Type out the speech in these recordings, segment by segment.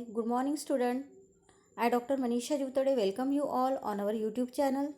good morning student. I Dr. Manisha Jutade welcome you all on our YouTube channel.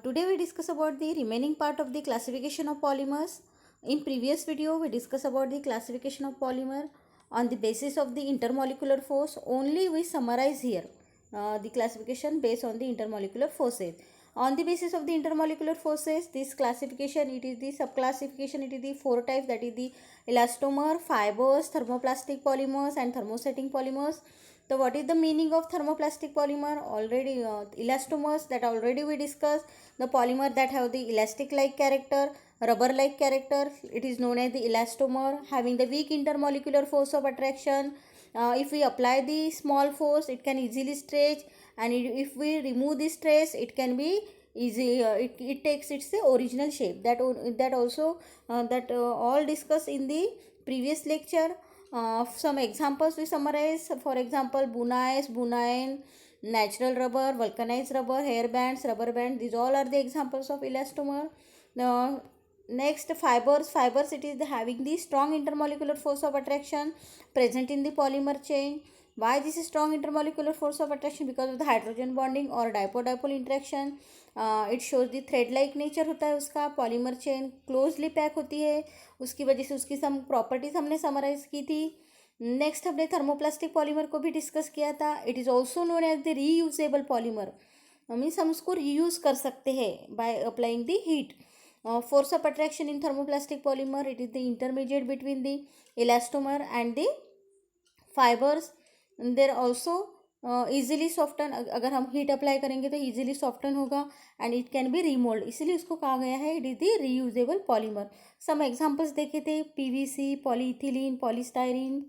Today we discuss about the remaining part of the classification of polymers. In previous video we discuss about the classification of polymer on the basis of the intermolecular force. Only we summarize here the classification based on the intermolecular forces. On the basis of the intermolecular forces, this classification, it is the subclassification, it is the four types, that is the elastomer, fibers, thermoplastic polymers and thermosetting polymers. So what is the meaning of thermoplastic polymer? Already elastomers, that already we discussed. The polymer that have the elastic like character, rubber like character, it is known as the elastomer, having the weak intermolecular force of attraction. If we apply the small force, it can easily stretch, and if we remove the stress, it can be easy, it takes its original shape. That also all discussed in the previous lecture. Some examples we summarize. For example, bunion, natural rubber, vulcanized rubber, hair bands, rubber band, these all are the examples of elastomer. Next, fibers, it is having the strong intermolecular force of attraction present in the polymer chain. Why this is strong intermolecular force of attraction? Because of the hydrogen bonding or dipole-dipole interaction. It shows the thread like nature होता है उसका. Polymer chain closely pack होती है, उसकी वजह से उसकी some properties हमने समराइज की थी. नेक्स्ट हमने थर्मोप्लास्टिक पॉलीमर को भी डिस्कस किया था. It is also known as the reusable polymer. Means हम उसको रीयूज कर सकते हैं by applying the heat. Force of attraction in thermoplastic polymer, it is the intermediate between the elastomer and the fibers. There also easily soften, अगर हम heat apply करेंगे तो easily soften होगा, and it can be remold, इसलिए उसको कहा गया है it is the reusable polymer. Some examples देखे थे, PVC, polyethylene, polystyrene.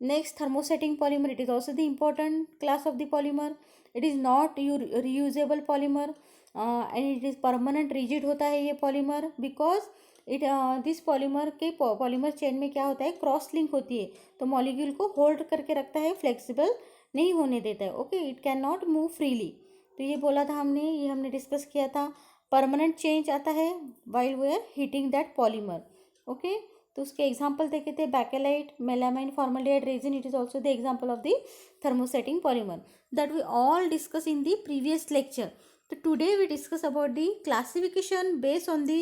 Next, thermosetting polymer, it is also the important class of the polymer. It is not reusable polymer, and it is permanent rigid होता है ये polymer, because it this polymer के polymer chain में क्या होता है, cross link होती है, तो मॉलिक्यूल को होल्ड करके रखता है, फ्लेक्सिबल नहीं होने देता है. Okay, it can not move freely. तो ये बोला था हमने, ये हमने डिस्कस किया था. परमानेंट चेंज आता है while we are heating that polymer. Okay, तो उसके एग्जाम्पल देखे थे, Bakelite, melamine, formaldehyde resin. It is also the example of the thermosetting polymer that we all discussed in the previous lecture. So today we discuss about the classification based on the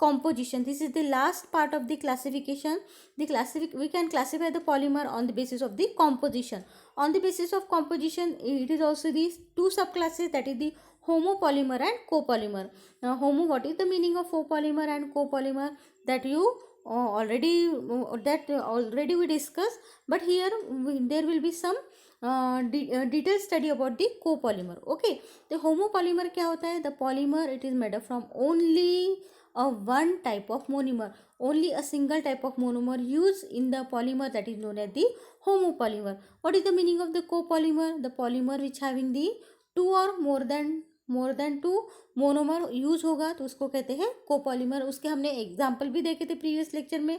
composition. This is the last part of the classification. We can classify the polymer on the basis of the composition. On the basis of composition, it is also these two subclasses, that is the homopolymer and copolymer. Now, what is the meaning of homopolymer and copolymer? That you already we discussed, but here there will be some detailed study about the copolymer. Okay, the homopolymer क्या होता है? The polymer, it is made up from only a one type of monomer, only a single type of monomer used in the polymer, that is known as the homopolymer. What is the meaning of the copolymer? The polymer which having the two or more than two monomer use होगा तो उसको कहते हैं copolymer. उसके हमने example भी देखे थे प्रीवियस लेक्चर में.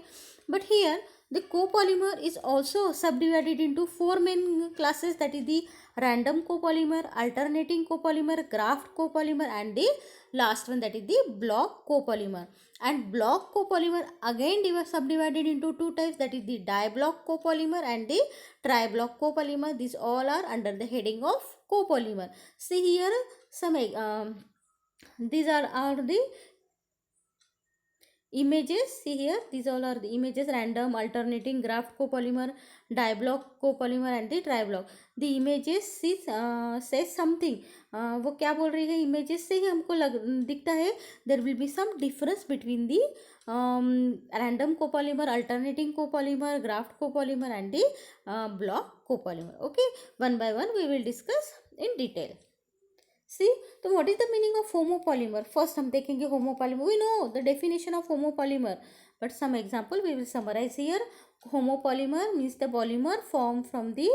But here the copolymer is also subdivided into four main classes, that is the random copolymer, alternating copolymer, graft copolymer, and the last one, that is the block copolymer. And block copolymer again subdivided into two types, that is the diblock copolymer and the triblock copolymer. These all are under the heading of copolymer. See here some these are the images. See here, these all are the images: random, alternating, graft copolymer, diblock copolymer and the triblock. The images says something. वो क्या बोल रही है? images से ही हमको दिखता है there will be some difference between the random copolymer, alternating copolymer, graft copolymer and the block copolymer. Okay, one by one we will discuss in detail. See, तो what is the meaning of homopolymer? First हम देखेंगे homopolymer. We know the definition of homopolymer, but some example we will summarize here. Homopolymer means the polymer formed from the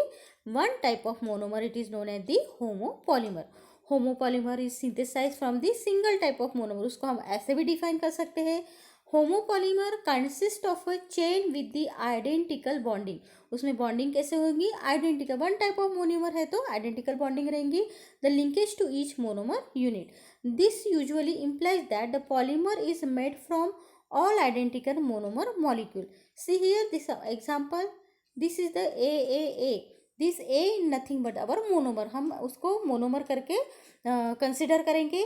one type of monomer. It is known as the homopolymer. Homopolymer is synthesized from the single type of monomer. उसको हम ऐसे भी define कर सकते हैं. Homopolymer consist of a chain with the identical bonding. उसमें bonding कैसे होगी? Identical. One type of monomer है तो आइडेंटिकल बॉन्डिंग रहेंगी. The linkage to each monomer unit. This usually implies that the polymer is made from all identical monomer molecule. See here this example. This is the a, this A nothing but our monomer, हम उसको monomer करके consider करेंगे।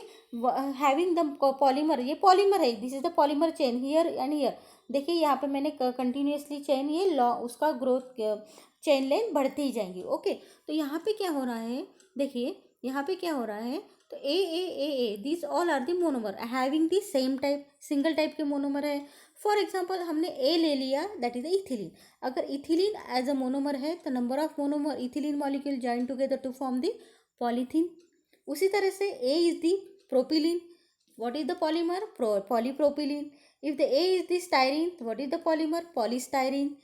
Having the polymer, ये polymer है, this is the polymer chain here and here. देखिए यहाँ पे मैंने कंटिन्यूसली चेन, ये लॉ उसका ग्रोथ चेन लेंथ बढ़ती ही जाएंगी। ओके, तो यहाँ पे क्या हो रहा है, देखिए यहाँ पे क्या हो रहा है, तो A this all are the monomer having the same type, single type के मोनोमर है। फॉर एग्जाम्पल हमने ए ले लिया, दैट इज द इथिलीन। अगर इथिलीन एज अ मोनोमर है तो number of monomer ethylene molecule join together to form the polythene. उसी तरह से A is the propylene, what is the polymer, polypropylene. If the A is the styrene, what is the polymer, polystyrene.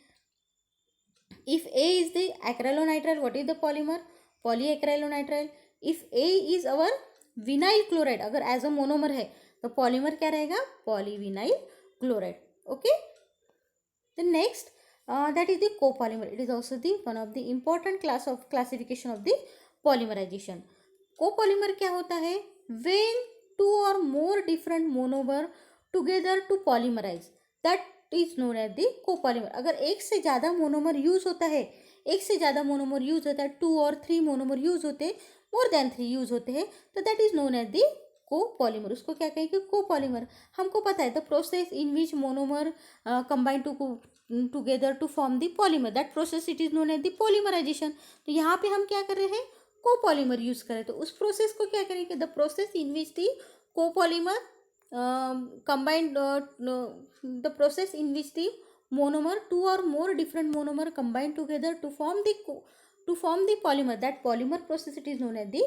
If A is the acrylonitrile, what is the polymer, polyacrylonitrile. If A is our vinyl chloride, अगर as a monomer है तो polymer क्या रहेगा, polyvinyl chloride. Okay, the next that is the copolymer. It is also the one of the important class of classification of the polymerization. Copolymer क्या होता है, when two or more different monomer together to polymerize, that is known as the copolymer. अगर एक से ज़्यादा monomer use होता है, एक से ज़्यादा मोनोमर यूज होता है, 2 और 3 मोनोमर यूज होते हैं, मोर देन 3 यूज होते हैं, तो that is known as the copolymer. उसको क्या कहेंगे, कोपॉलीमर। हमको पता है the process in which monomer combine together to form the polymer, that process it is known as the polymerisation. तो यहाँ पे हम क्या कर रहे हैं, कोपॉलीमर यूज करें, तो उस प्रोसेस को क्या करेंगे, the process in which the copolymer combined the process in which the monomer, two or more different monomer combine together to form the polymer, that polymer process it is known as the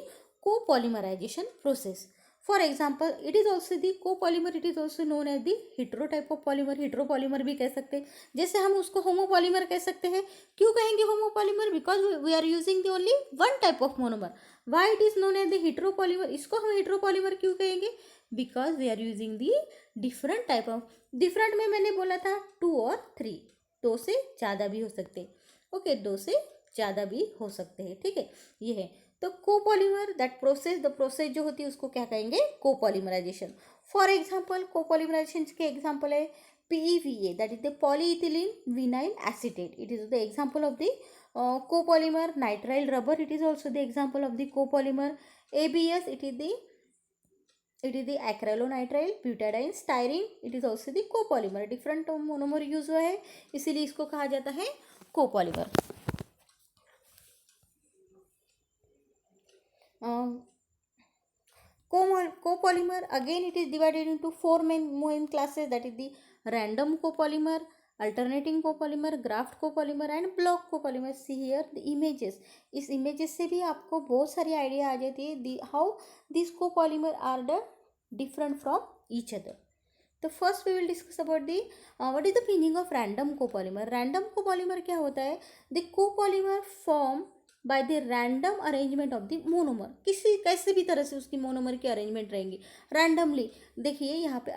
copolymerization process. For example, it is also the copolymer, it is also known as the hetero type of polymer, heteropolymer भी कह सकते हैं। जैसे हम उसको homopolymer कह सकते हैं। क्यों कहेंगे homopolymer, because we are using the only one type of monomer. Why it is known as the heteropolymer, इसको हम हेटेरोपॉलीमर क्यों कहेंगे, because we are using the different type of, different में मैंने बोला था 2 और 3, 2 से ज़्यादा भी हो सकते हैं। ओके, 2 से ज़्यादा भी हो सकते हैं, ठीक है, ये है। तो copolymer, that process, the process जो होती है उसको क्या कहेंगे, कोपॉलीमराइजेशन। फॉर एग्जाम्पल, कोपॉलीमराइजेशन के एग्जाम्पल है PEVA, that is the polyethylene vinyl acetate, it is the example of the copolymer. Nitrile rubber, it is also the example of the copolymer. ABS, it is the acrylonitrile butadiene styrene, it is also the copolymer. Different monomer use हुआ है, इसीलिए इसको कहा जाता है copolymer. Copolymer, again it is divided into 4 main classes, that is the random copolymer, alternating copolymer, graft copolymer and block copolymer. See here the images, इस images से भी आपको बहुत सारी आइडिया आ जाती है how these copolymer are the different from each other. तो first we will discuss about the what is the meaning of random copolymer. Random copolymer क्या होता है, the copolymer form by the random arrangement of the monomer, किसी कैसे भी तरह से उसकी मोनोमर की अरेंजमेंट रहेंगी रैंडमली। देखिए यहाँ पे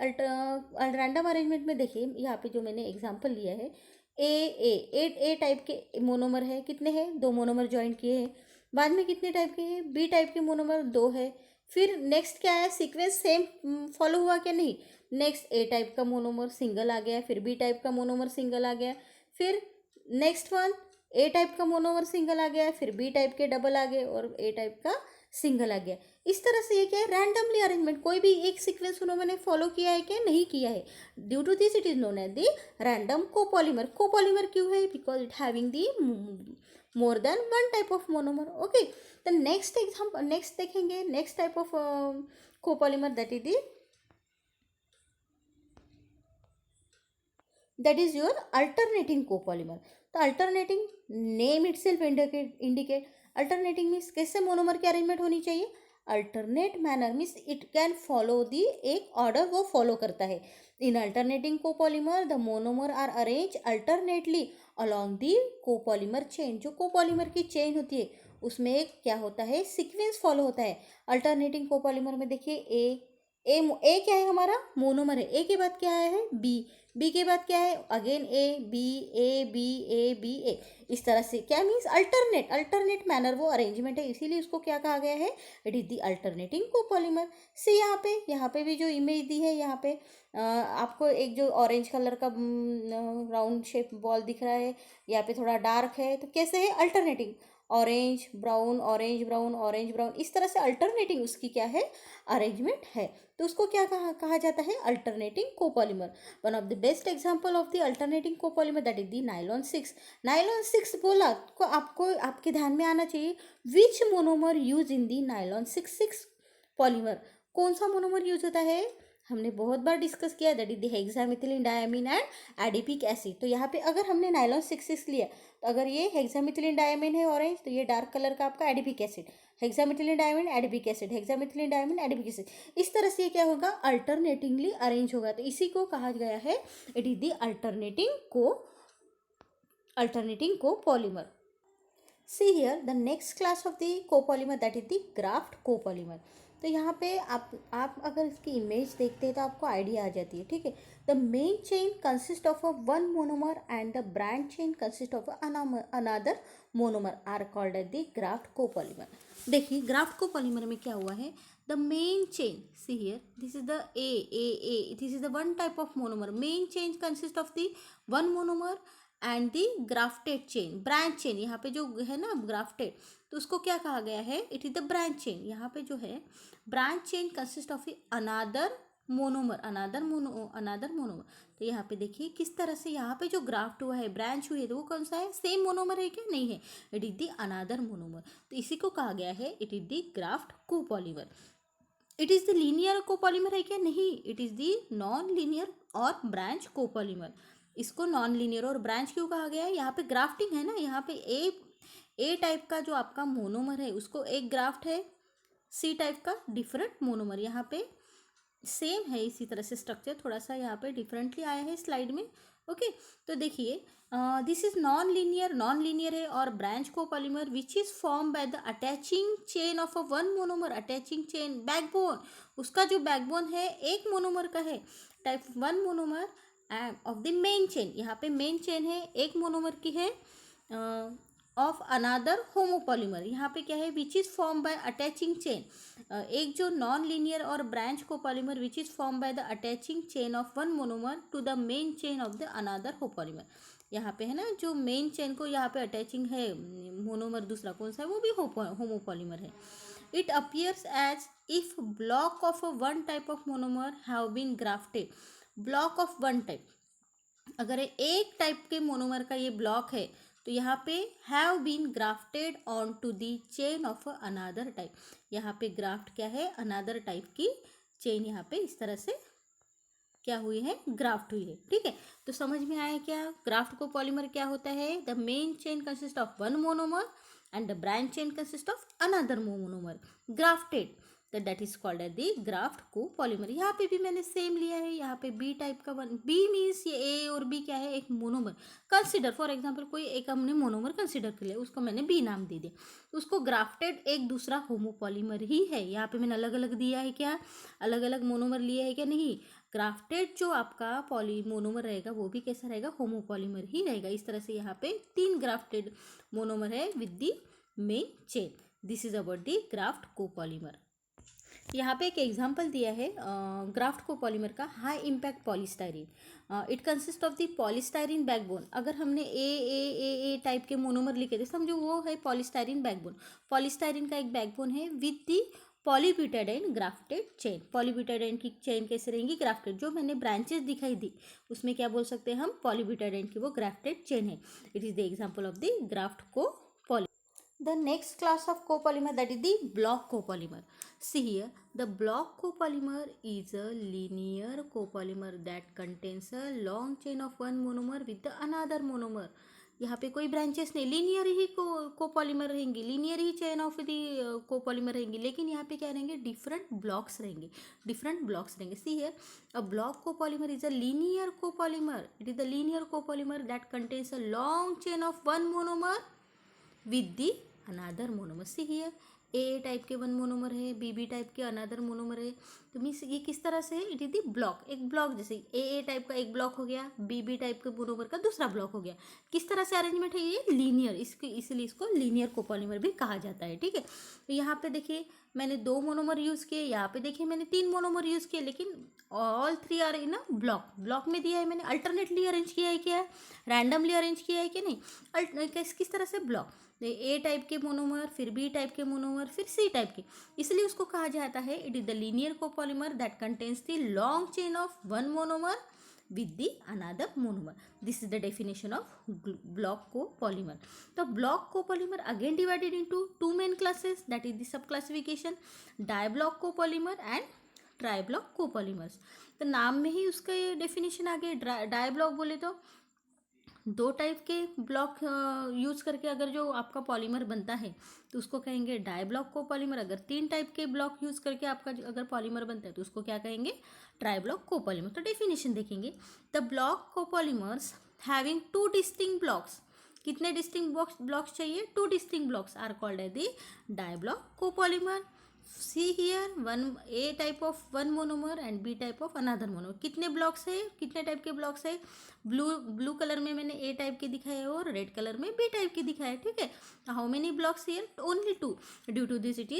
रैंडम अरेंजमेंट में देखिए यहाँ पे जो मैंने एग्जांपल लिया है, ए टाइप के मोनोमर है, कितने हैं, 2 मोनोमर ज्वाइन किए हैं। बाद में कितने टाइप के हैं, बी टाइप के मोनोमर 2 है। फिर नेक्स्ट क्या है, सीक्वेंस सेम फॉलो हुआ क्या, नहीं, नेक्स्ट ए टाइप का मोनोमर सिंगल आ गया, फिर बी टाइप का मोनोमर सिंगल आ गया, फिर नेक्स्ट वन ए टाइप का मोनोमर सिंगल आ गया, फिर बी टाइप के डबल आ गए और ए टाइप का सिंगल आ गया। इस तरह से ये क्या है, रैंडमली अरेंजमेंट, कोई भी एक सीक्वेंस उन्होंने फॉलो किया है क्या, नहीं किया है। Due to this it is known as the random copolymer. Copolymer क्यों है, because it having the more than one type of monomer. Okay, the next example, next देखेंगे, next type of copolymer that is your alternating copolymer. तो alternating name itself indicate alternating means कैसे monomer की arrangement होनी चाहिए, alternate manner means it can follow the, एक order वो फॉलो करता है। In alternating copolymer the monomer are arrange alternately along the copolymer chain. जो कोपॉलीमर की चेन होती है उसमें एक क्या होता है, सीक्वेंस फॉलो होता है। अल्टरनेटिंग कोपॉलीमर में देखिए ए क्या है, हमारा मोनोमर है, ए के बाद क्या है बी, बी के बाद क्या है, again A B A B A B A, इस तरह से क्या मीन्स अल्टरनेट मैनर वो अरेंजमेंट है, इसीलिए उसको क्या कहा गया है, it is the alternating copolymer. See यहाँ पे भी जो इमेज दी है, यहाँ पे आपको एक जो ऑरेंज कलर का राउंड शेप बॉल दिख रहा है, यहाँ पे थोड़ा डार्क है, तो कैसे है, alternating, orange brown orange brown orange brown, इस तरह से अल्टरनेटिंग उसकी क्या है, अरेंजमेंट है, तो उसको क्या कहा जाता है, alternating copolymer. One of the best example of the alternating copolymer that is the nylon 6। Nylon 6 बोला तो आपको आपके ध्यान में आना चाहिए, which monomer use in the nylon 6 polymer, कौन सा मोनोमर यूज होता है, हमने बहुत बार डिस्कस किया, that is the hexamethylene diamine and adipic acid. तो यहाँ पे अगर हमने नाइलॉन 6 लिया, तो अगर ये हेक्सामिथिलीन डायमीन है ऑरेंज, तो ये डार्क कलर का आपका adipic acid, हेक्सामिथिलीन diamine adipic acid, हेक्सामिथिलीन diamine adipic acid, इस तरह से ये क्या होगा, अल्टरनेटिंगली अरेंज होगा, तो इसी को कहा गया है, it is the alternating copolymer. See here the next class of the copolymer that is the graft copolymer. तो यहाँ पे आप अगर इसकी इमेज देखते हैं तो आपको आइडिया आ जाती है, ठीक है। The main chain consist of a one monomer and the branch chain consist of another monomer are called at the graft copolymer. देखिए ग्राफ्ट कोपॉलीमर में क्या हुआ है, the main chain, see here this is the a this is the one type of monomer, main chain consist of the one monomer and the grafted chain, branch chain, यहाँ पे जो है ना grafted, तो उसको क्या कहा गया है, it is the branch chain. यहाँ पे जो है branch chain consist of another monomer. तो यहाँ पे देखिए किस तरह से यहाँ पे जो ग्राफ्ट हुआ है, ब्रांच हुई है, तो वो कौन सा है, सेम मोनोमर है क्या, नहीं है, it is the another monomer, तो इसी को कहा गया है, it is the graft copolymer. It is the linear copolymer है क्या, नहीं, it is the non linear और ब्रांच कोपॉलीमर। इसको नॉन लीनियर और ब्रांच क्यों कहा गया है, यहाँ पे ग्राफ्टिंग है ना, यहाँ पे ए टाइप का जो आपका मोनोमर है उसको एक ग्राफ्ट है, सी टाइप का डिफरेंट मोनोमर, यहाँ पे सेम है, इसी तरह से स्ट्रक्चर थोड़ा सा यहाँ पे डिफरेंटली आया है स्लाइड में, ओके। तो देखिए दिस इज नॉन लीनियर है, और branch copolymer which is form by the attaching chain of a one monomer, attaching chain backbone, उसका जो बैकबोन है एक मोनोमर का है, type one monomer of the main chain, यहाँ पे मेन चेन है एक मोनोमर की है, ऑफ अनादर होमोपॉलीमर, यहाँ पे क्या है, which is form by attaching chain, एक जो नॉन लीनियर और branch copolymer which is form by the attaching chain of one monomer to the main chain of the another homopolymer. यहाँ पे है ना जो मेन चेन को यहाँ पे अटैचिंग है मोनोमर दूसरा कौन सा है, वो भी होमोपॉलीमर है। It appears as if block of a one type of monomer have been grafted, block of one type, अगर एक टाइप के मोनोमर का ये ब्लॉक है, तो यहाँ पे have been grafted on to the chain of another type, यहाँ पे ग्राफ्ट क्या है, अनादर टाइप की चेन यहाँ पे इस तरह से क्या हुई है, ग्राफ्ट हुई है, ठीक है। तो समझ में आया क्या, ग्राफ्ट को पॉलीमर क्या होता है, the main chain consist of one monomer and the branch chain consist of another monomer grafted, that is called at the graft को पॉलीमर। यहाँ पे भी मैंने सेम लिया है, यहाँ पे बी टाइप का वन, बी मीन्स ये ए और बी क्या है, एक मोनोमर, कंसिडर फॉर एग्जांपल कोई एक हमने मोनोमर कंसिडर कर लिया, उसको मैंने बी नाम दे दिया, उसको ग्राफ्टेड एक दूसरा होमोपॉलीमर ही है, यहाँ पे मैंने अलग अलग दिया है क्या, अलग अलग मोनोमर लिया है क्या, नहीं, ग्राफ्टेड जो आपका पॉली मोनोमर रहेगा वो भी कैसा रहेगा, होमोपॉलीमर ही रहेगा। इस तरह से यहाँ पे 3 ग्राफ्टेड मोनोमर है with the main chain, this is about the graft copolymer. यहाँ पे एक एग्जांपल दिया है ग्राफ्ट कोपॉलीमर का, high impact polystyrene, it consist of the polystyrene backbone, अगर हमने ए टाइप के मोनोमर लिखे थे समझो वो है पॉलीस्टाइरीन बैकबोन, पॉलीस्टाइरीन का एक बैकबोन है with the polybutadiene grafted chain, polybutadiene की चेन कैसे रहेंगी, ग्राफ्टेड, जो मैंने ब्रांचेस दिखाई दी उसमें क्या बोल सकते हैं हम, पॉलीब्यूटाडाइन की वो ग्राफ्टेड चेन है, it is the example of the graft को। The next class of copolymer, that is the block copolymer. See here, the block copolymer is a linear copolymer that contains a long chain of one monomer with the another monomer. यहाँ पे कोई branches नहीं, linear ही copolymer रहेंगी, linear he chain of the copolymer रहेंगी, लेकिन यहाँ पे क्या रहेंगे, डिफरेंट ब्लॉक्स रहेंगे। See here, a block copolymer is a linear copolymer, it is the linear copolymer that contains a long chain of one monomer with the another monomer. See here, A type के one monomer है, B type के अनादर monomer है, तो means ये किस तरह से, it is the block, एक ब्लॉक जैसे ए टाइप का एक ब्लॉक हो गया, बी टाइप के मोनोमर का दूसरा ब्लॉक हो गया। किस तरह से अरेंजमेंट है ये, लीनियर, इसके इसलिए इसको लीनियर कोपॉलीमर भी कहा जाता है। ठीक है, तो यहाँ पे देखिए मैंने 2 मोनोमर यूज़ किए, यहाँ पे देखिए मैंने 3 मोनोमर यूज़ किए, लेकिन all 3 are in a block. Block में दिया है मैंने, अल्टरनेटली अरेंज किया है, क्या है, रैंडमली अरेंज किया है कि नहीं, किस तरह से, ब्लॉक। ए टाइप के मोनोमर, फिर बी टाइप के मोनोमर, फिर सी टाइप के, इसलिए उसको कहा जाता है it is the linear copolymer that contains the long chain of one monomer with the another monomer. This is the definition of block copolymer. तो block copolymer again divided into two main classes, that is the subclassification diblock copolymer and triblock copolymers. तो नाम में ही उसका ये definition आ गया। डाइब्लॉक बोले तो 2 type के ब्लॉक यूज करके अगर जो आपका पॉलीमर बनता है तो उसको कहेंगे डाइब्लॉक कोपॉलीमर। अगर 3 टाइप के ब्लॉक यूज करके आपका अगर पॉलीमर बनता है तो उसको क्या कहेंगे, ट्राइब्लॉक कोपॉलीमर। तो डेफिनेशन देखेंगे, the block copolymers having 2 distinct blocks, कितने डिस्टिंक्ट ब्लॉक्स चाहिए, 2 distinct blocks are called as the diblock copolymer. See here, one A type of one monomer and B type of another monomer. कितने blocks है, कितने type के blocks है, blue colour में मैंने A type के दिखाए और रेड कलर में B टाइप के दिखाए। ठीक है, how many blocks here, only 2। Due to this it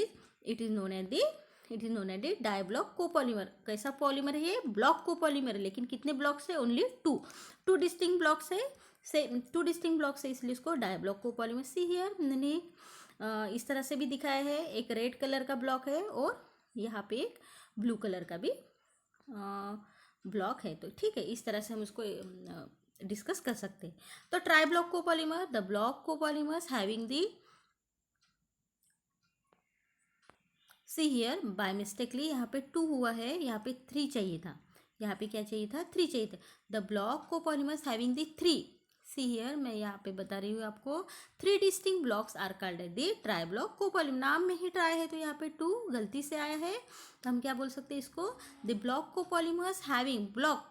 is known as the diblock copolymer. कैसा पॉलीमर है ये, ब्लॉक कोपॉलीमर है, लेकिन कितने ब्लॉक्स है, ओनली 2 डिस्टिंक्ट ब्लॉक्स है, से 2 डिस्टिंक्ट ब्लॉक्स है, इसलिए इसको डाइब्लॉक कोपॉलीमर। सी हियर मैंने इस तरह से भी दिखाया है, एक रेड कलर का ब्लॉक है और यहाँ पे एक ब्लू कलर का भी ब्लॉक है। तो ठीक है, इस तरह से हम उसको डिस्कस कर सकते हैं। तो triblock copolymer, the block copolymers having the, see here by mistakely यहाँ पे 2 हुआ है, यहाँ पे 3 चाहिए था, यहाँ पे क्या चाहिए था, 3 चाहिए था। The block copolymers having the 3, see here मैं यहाँ पे बता रही हूँ आपको, 3 distinct blocks are called the triblock copolymer. नाम में ही ट्राई है तो यहाँ पे 2 गलती से आया है, तो हम क्या बोल सकते हैं इसको, the block copolymers having, block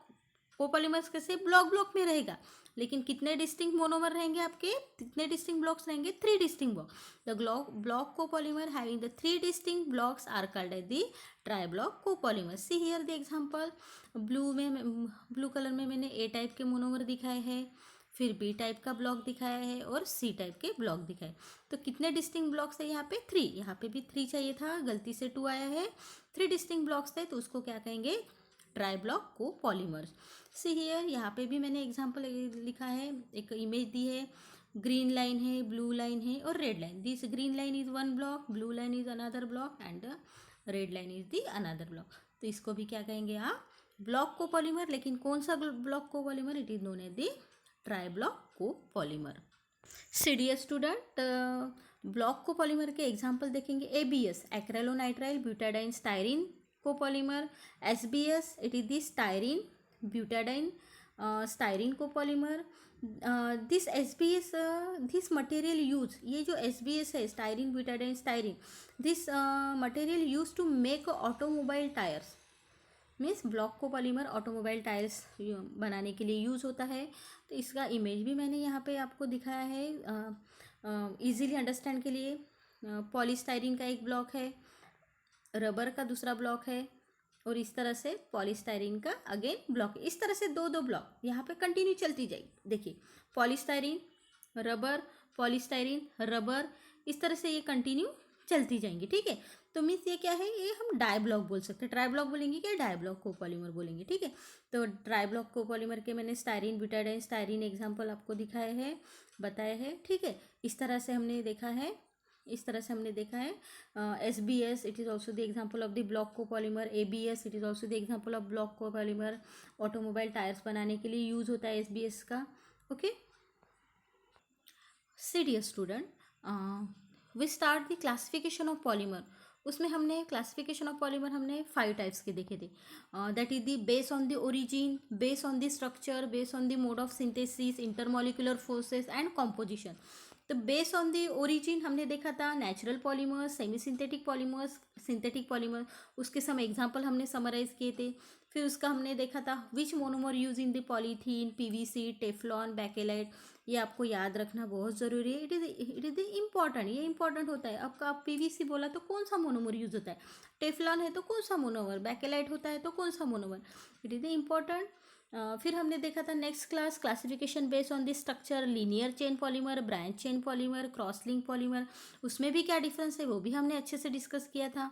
copolymers कैसे ब्लॉक में रहेगा, लेकिन कितने डिस्टिंक्ट मोनोमर रहेंगे आपके, कितने डिस्टिंक्ट ब्लॉक्स रहेंगे, 3 distinct block. The block copolymer having the 3 distinct blocks are called as the triblock copolymer. See here the example, blue colour में मैंने ए टाइप के मोनोमर दिखाए हैं, फिर बी टाइप का ब्लॉक दिखाया है और सी टाइप के ब्लॉक दिखाए। तो कितने डिस्टिंक्ट ब्लॉक्स है यहाँ पे, 3, यहाँ पे भी 3 चाहिए था, गलती से 2 आया है। 3 डिस्टिंक्ट ब्लॉक्स थे तो उसको क्या कहेंगे, ट्राइब्लॉक कोपॉलीमर्स। सी हियर यहाँ पे भी मैंने एग्जांपल लिखा है, एक इमेज दी है, ग्रीन लाइन है, ब्लू लाइन है और red line. This green line is one block, blue line is another block and red line is the another block. तो इसको भी क्या कहेंगे आप, ब्लॉक कोपॉलीमर। लेकिन कौन सा block copolymer, it is known as the triblock copolymer. See dear student, block copolymer के एग्जांपल देखेंगे, ABS acrylonitrile butadiene styrene copolymer, SBS it is the styrene butadiene styrene copolymer. This SBS this material use, ये जो SBS है styrene butadiene styrene, this material use to make automobile tyres. Means block copolymer automobile tyres बनाने के लिए use होता है। तो इसका इमेज भी मैंने यहाँ पे आपको दिखाया है इजीली अंडरस्टैंड के लिए। पॉलीस्टाइरिन का एक ब्लॉक है, रबर का दूसरा ब्लॉक है और इस तरह से पॉलीस्टाइरिन का अगेन ब्लॉक, इस तरह से 2 ब्लॉक यहाँ पे कंटिन्यू चलती जाएगी। देखिए पॉलीस्टाइरिन रबर, पॉलीस्टाइरिन रबर, इस तरह से ये कंटिन्यू चलती जाएंगी। ठीक है, तो मीन्स ये क्या है, ये हम डाइब्लॉक बोल सकते हैं। ट्राइब्लॉक बोलेंगे क्या, डाइब्लॉक कोपॉलीमर बोलेंगे। ठीक है, तो ट्राइब्लॉक कोपॉलीमर के मैंने स्टाइरिन ब्यूटाडाइन स्टाइरिन एग्जांपल आपको दिखाए हैं, बताए हैं। ठीक है, इस तरह से हमने देखा है, SBS it is also the example of the block copolymer. ABS it is also the example of block copolymer. Automobile tyres बनाने के लिए यूज़ होता है SBS का। Okay, see dear student, we start the classification of polymer. उसमें हमने classification of polymer हमने 5 types के देखे थे। That is the base on the origin, base on the structure, base on the mode of synthesis, intermolecular forces and composition. तो base on the origin हमने देखा था natural polymers, semi synthetic polymers, synthetic polymer, उसके some example हमने summarise किए थे। फिर उसका हमने देखा था which monomer use in the polythene, PVC, Teflon, Bakelite. ये आपको याद रखना बहुत ज़रूरी है। इट इज़ द इम्पॉर्टेंट, ये इंपॉर्टेंट होता है। आपका पीवीसी बोला तो कौन सा मोनोमर यूज होता है, टेफ्लॉन है तो कौन सा मोनोमर, बैकेलाइट होता है तो कौन सा monomer. It is the important. फिर हमने देखा था next class classification based on the structure, linear chain polymer, branch chain polymer, cross link polymer, उसमें भी क्या डिफरेंस है वो भी हमने अच्छे से डिस्कस किया था।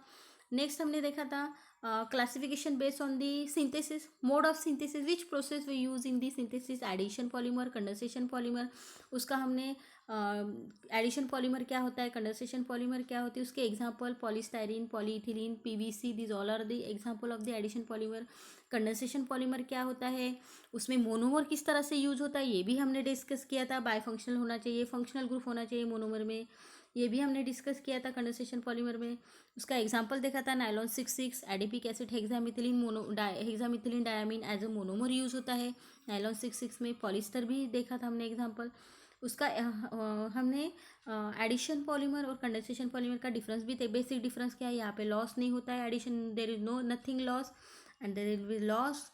नेक्स्ट हमने देखा था classification based on the synthesis, mode of synthesis, which process we use in the synthesis, addition polymer, condensation polymer. उसका हमने एडिशन पॉलीमर क्या होता है, कंडेंसेशन पॉलीमर क्या होती है, उसके example polystyrene, polyethylene, PVC, this all are the example of the addition polymer. Condensation polymer क्या होता है, उसमें मोनोमर किस तरह से यूज होता है ये भी हमने डिस्कस किया था। बायफंक्शनल होना चाहिए, फंक्शनल ग्रुप होना चाहिए मोनोमर में, ये भी हमने डिस्कस किया था कंडेंसेशन पॉलीमर में। उसका एग्जांपल देखा था nylon 66, adipic acid, hexamethylene diamine as a monomer use होता है नायलॉन 66 में। पॉलिस्टर भी देखा था हमने एग्जांपल। उसका हमने एडिशन पॉलीमर और कंडेंसेशन पॉलीमर का डिफरेंस भी थे। बेसिक डिफरेंस क्या है, यहाँ पे लॉस नहीं होता है, addition there is no nothing loss and there will be loss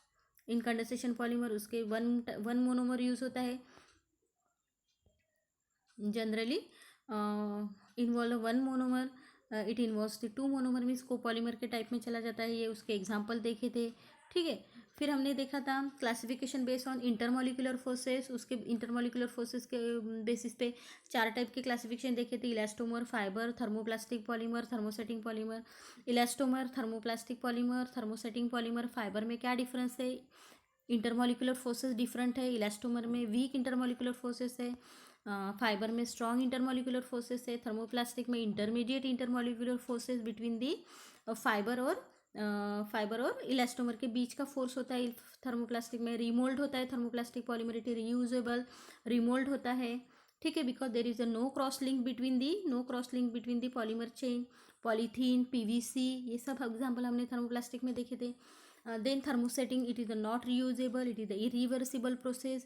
in condensation polymer. उसके वन मोनोमर यूज होता है generally, involve one monomer, it involves the two monomer means copolymer के टाइप में चला जाता है। ये उसके एग्जांपल देखे थे, ठीक है। फिर हमने देखा था classification based on intermolecular forces, उसके इंटरमोलिकुलर फोर्सेस के बेसिस पे 4 टाइप के क्लासिफिकेशन देखे थे, elastomer, fibre, thermoplastic polymer, thermosetting polymer. Elastomer, thermoplastic polymer, thermosetting polymer, fibre में क्या डिफरेंस है, इंटरमोलिकुलर फोर्सेस डिफरेंट है, इलास्टोमर में वीक इंटरमोलिकुलर फोर्सेस है, फाइबर में स्ट्रॉन्ग इंटरमोलिकुलर फोर्सेस है, थर्मोप्लास्टिक में intermediate intermolecular forces between the fibre और इलास्टोमर के बीच का फोर्स होता है। थर्मोप्लास्टिक में रिमोल्ड होता है, थर्मोप्लास्टिक पॉलीमरिटी रीयूजेबल रिमोल्ड होता है, ठीक है, because there is a no cross link between the polymer chain, polythene, PVC, ये सब एग्जाम्पल हमने थर्मोप्लास्टिक में देखे थे। Then thermosetting, it is the not reusable, it is the irreversible process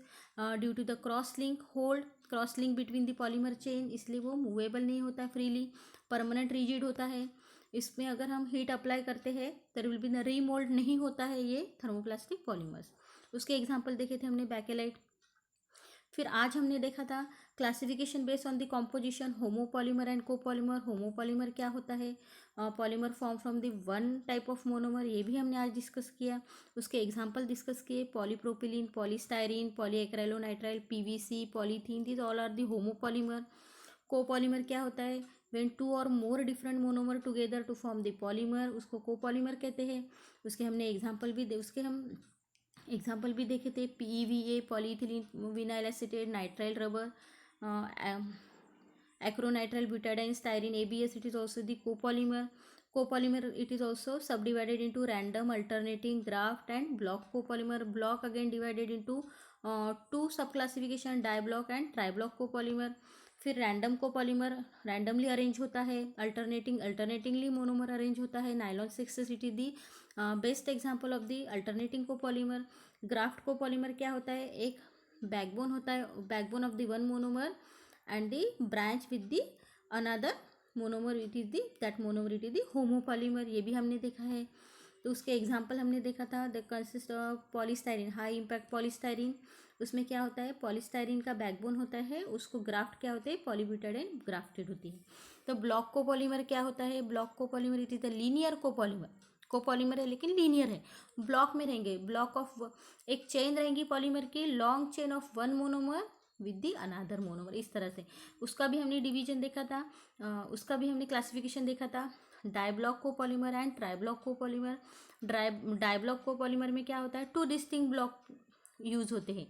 due to the cross link between the polymer chain, इसलिए वो movable नहीं होता है फ्रीली, परमानेंट रिजिड होता है। इसमें अगर हम हीट अप्लाई करते हैं देयर विल बी न रीमोल्ड नहीं होता है ये थर्मोप्लास्टिक पॉलीमर्स। उसके एग्जांपल देखे थे हमने बैकेलाइट। फिर आज हमने देखा था classification based on the composition, homopolymer and copolymer. Homopolymer क्या होता है, polymer form from the one type of monomer, ये भी हमने आज डिस्कस किया। उसके एग्जांपल डिस्कस किए, polypropylene, polystyrene, polyacrylonitrile, PVC, polythene, this all are the homopolymer. Copolymer क्या होता है, व्हेन टू और more different monomer together to form the polymer, उसको कोपॉलीमर कहते हैं। उसके हमने एग्जाम्पल भी देखे थे, PEVA, polyethylene vinyl acetate, nitrile rubber, acrylonitrile, butadiene, styrene, ABS, it is also the copolymer. It is also subdivided into random, alternating, graft and block copolymer. Block again divided into two subclassification, diblock and triblock copolymer. फिर random copolymer randomly arrange होता है, अल्टरनेटिंगली monomer arrange होता है। Nylon 6 it is the best example of the alternating copolymer. Graft copolymer क्या होता है, एक backbone होता है, backbone of the one monomer and the branch with the another monomer, it is the homopolymer, ये भी हमने देखा है। तो उसके एग्जांपल हमने देखा था, the consist of polystyrene, high impact polystyrene. उसमें क्या होता है, पॉलीस्टाइरीन का बैकबोन होता है, उसको ग्राफ्ट क्या होते हैं, पॉलीब्यूटाडाइन ग्राफ्टेड होती है। तो ब्लॉक कोपॉलीमर क्या होता है, block copolymer it is the linear copolymer है लेकिन लीनियर है, ब्लॉक में रहेंगे, ब्लॉक ऑफ एक चेन रहेंगी पॉलीमर की, long chain of one monomer with the another monomer, इस तरह से। उसका भी हमने डिवीजन देखा था, उसका भी हमने क्लासिफिकेशन देखा था, डाइब्लॉक कोपॉलीमर एंड ट्राइब्लॉक कोपॉलीमर। डाइब्लॉक कोपॉलीमर में क्या होता है, 2 डिस्टिंक्ट ब्लॉक यूज होते हैं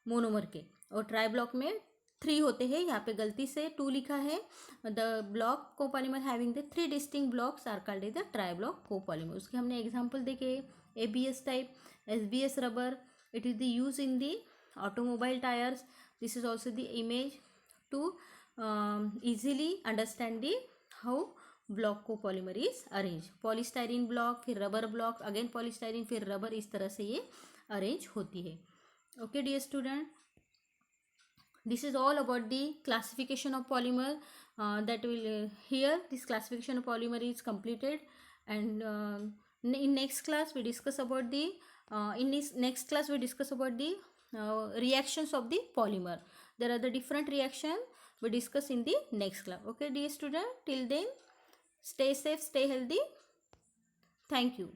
मोनोमर के, और ट्राइब्लॉक में 3 होते हैं, यहाँ पे गलती से 2 लिखा है। The block copolymer having the 3 distinct blocks are called the triblock copolymer. उसके हमने एग्जांपल देखे, ABS type, SBS rubber, it is the use in the automobile tyres. This is also the image to easily understand the how block copolymer is arranged. polystyrene block, फिर rubber block, again polystyrene, फिर rubber, इस तरह से ये arrange होती है। Okay dear student, this is all about the classification of polymer that will here this classification of polymer is completed, and In next class we discuss about the next class we discuss about the reactions of the polymer. There are the different reaction we discuss in the next class. Okay dear student, till then stay safe, stay healthy. Thank you.